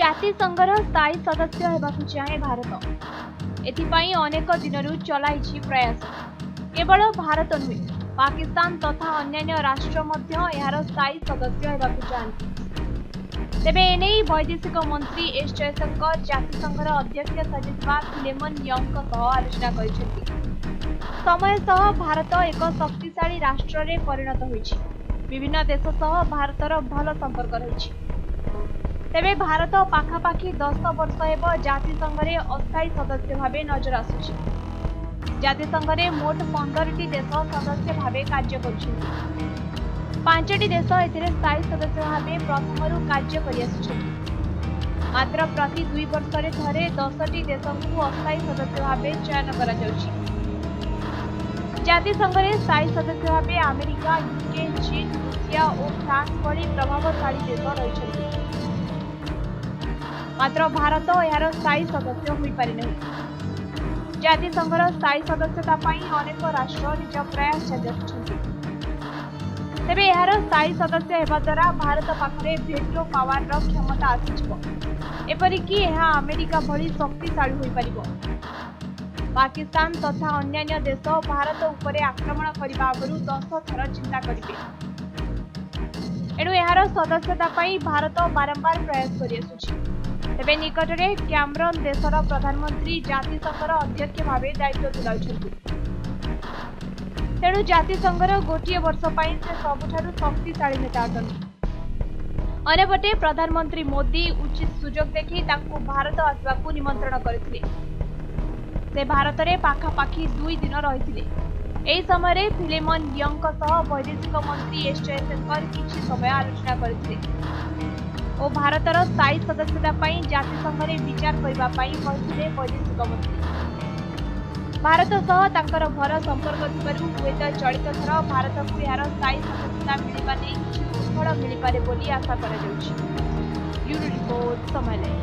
ଜାତିସଂଘର ସ୍ଥାୟୀ ସଦସ୍ୟ ହେବାକୁ ଚାହେଁ ଭାରତ। ଏଥିପାଇଁ ଅନେକ ଦିନରୁ ଚଳାଇଛି ପ୍ରୟାସ। କେବଳ ଭାରତ ନୁହେଁ, ପାକିସ୍ତାନ ତଥା ଅନ୍ୟାନ୍ୟ ରାଷ୍ଟ୍ର ମଧ୍ୟ ଏହାର ସ୍ଥାୟୀ ସଦସ୍ୟ ହେବାକୁ ଚାହାନ୍ତି। ତେବେ ଏନେଇ ବୈଦେଶିକ ମନ୍ତ୍ରୀ ଏସ୍ ଜୟଶଙ୍କର ଜାତିସଂଘର ଅଧ୍ୟକ୍ଷ ସାଜିଥିବା ଫିଲେମନ୍ ୟଙ୍ଗଙ୍କ ସହ ଆଲୋଚନା କରିଛନ୍ତି। ସମୟ ସହ ଭାରତ ଏକ ଶକ୍ତିଶାଳୀ ରାଷ୍ଟ୍ରରେ ପରିଣତ ହୋଇଛି। ବିଭିନ୍ନ ଦେଶ ସହ ଭାରତର ଭଲ ସମ୍ପର୍କ ରହିଛି। ତେବେ ଭାରତ ପାଖାପାଖି 10 ବର୍ଷ ହେବ ଜାତିସଂଘରେ ଅସ୍ଥାୟୀ ସଦସ୍ୟ ଭାବେ ନଜର ଆସୁଛି। ଜାତିସଂଘରେ ମୋଟ 15ଟି ଦେଶ ସଦସ୍ୟ ଭାବେ କାର୍ଯ୍ୟ କରୁଛନ୍ତି। 5ଟି ଦେଶ ଏଥିରେ ସ୍ଥାୟୀ ସଦସ୍ୟ ଭାବେ ପ୍ରଥମରୁ କାର୍ଯ୍ୟ କରିଆସୁଛନ୍ତି। ମାତ୍ର ପ୍ରତି 2 ବର୍ଷରେ ଥରେ 10ଟି ଦେଶଙ୍କୁ ଅସ୍ଥାୟୀ ସଦସ୍ୟ ଭାବେ ଚୟନ କରାଯାଉଛି। ଜାତିସଂଘରେ ସ୍ଥାୟୀ ସଦସ୍ୟ ଭାବେ ଆମେରିକା, ୟୁକେ, ଚୀନ, ରୁଷିଆ ଓ ଫ୍ରାନ୍ସ ଭଳି ପ୍ରଭାବଶାଳୀ ଦେଶ ରହିଛନ୍ତି। ମାତ୍ର ଭାରତ ଏହାର ସ୍ଥାୟୀ ସଦସ୍ୟ ହୋଇପାରିନାହିଁ। ଜାତିସଂଘର ସ୍ଥାୟୀ ସଦସ୍ୟତା ପାଇଁ ଅନେକ ରାଷ୍ଟ୍ର ନିଜ ପ୍ରୟାସ ଜାରି ରଖିଛନ୍ତି। ତେବେ ଏହାର ସ୍ଥାୟୀ ସଦସ୍ୟ ହେବା ଦ୍ୱାରା ଭାରତ ପାଖରେ ଭେଟୋ ପାୱାରର କ୍ଷମତା ଆସିଯିବ। ଏପରିକି ଏହା ଆମେରିକା ଭଳି ଶକ୍ତିଶାଳୀ ହୋଇପାରିବ। ପାକିସ୍ତାନ ତଥା ଅନ୍ୟାନ୍ୟ ଦେଶ ଭାରତ ଉପରେ ଆକ୍ରମଣ କରିବା ଆଗରୁ 10 ଥର ଚିନ୍ତା କରିବେ। ଏଣୁ ଏହାର ସଦସ୍ୟତା ପାଇଁ ଭାରତ ବାରମ୍ବାର ପ୍ରୟାସ କରିଆସୁଛି। ତେବେ ନିକଟରେ କ୍ୟାମରନ୍ ଦେଶର ପ୍ରଧାନମନ୍ତ୍ରୀ ଜାତିସଂଘର ଅଧ୍ୟକ୍ଷ ଭାବେ ଦାୟିତ୍ୱ ତୁଲାଉଛନ୍ତି। ତେଣୁ ଜାତିସଂଘର ଗୋଟିଏ ବର୍ଷ ପାଇଁ ସେ ସବୁଠାରୁ ଶକ୍ତିଶାଳୀ ନେତା ଅଟନ୍ତି। ଅନ୍ୟପଟେ ପ୍ରଧାନମନ୍ତ୍ରୀ ମୋଦି ଉଚିତ ସୁଯୋଗ ଦେଖି ତାଙ୍କୁ ଭାରତ ଆସିବାକୁ ନିମନ୍ତ୍ରଣ କରିଥିଲେ। ସେ ଭାରତରେ ପାଖାପାଖି 2 ଦିନ ରହିଥିଲେ। ଏହି ସମୟରେ ଫିଲେମନ୍ ୟଙ୍ଗଙ୍କ ସହ ବୈଦେଶିକ ମନ୍ତ୍ରୀ ଏସ୍ ଜୟଶଙ୍କର କିଛି ସମୟ ଆଲୋଚନା କରିଥିଲେ ଓ ଭାରତର ସ୍ଥାୟୀ ସଦସ୍ୟତା ପାଇଁ ଜାତିସଂଘରେ ବିଚାର କରିବା ପାଇଁ କହିଥିଲେ ବୈଦେଶିକ ମନ୍ତ୍ରୀ। ଭାରତ ସହ ତାଙ୍କର ଭଲ ସମ୍ପର୍କ ଥିବାରୁ ହୁଏତ ଚଳିତ ଥର ଭାରତକୁ ଏହାର ସ୍ଥାୟୀ ସଦସ୍ୟତା ମିଳିବା ନେଇ କିଛି ସୁଫଳ ମିଳିପାରେ ବୋଲି ଆଶା କରାଯାଉଛି। ବ୍ୟୁରୋ ରିପୋର୍ଟ, ସମୟ ଲାଇଭ୍।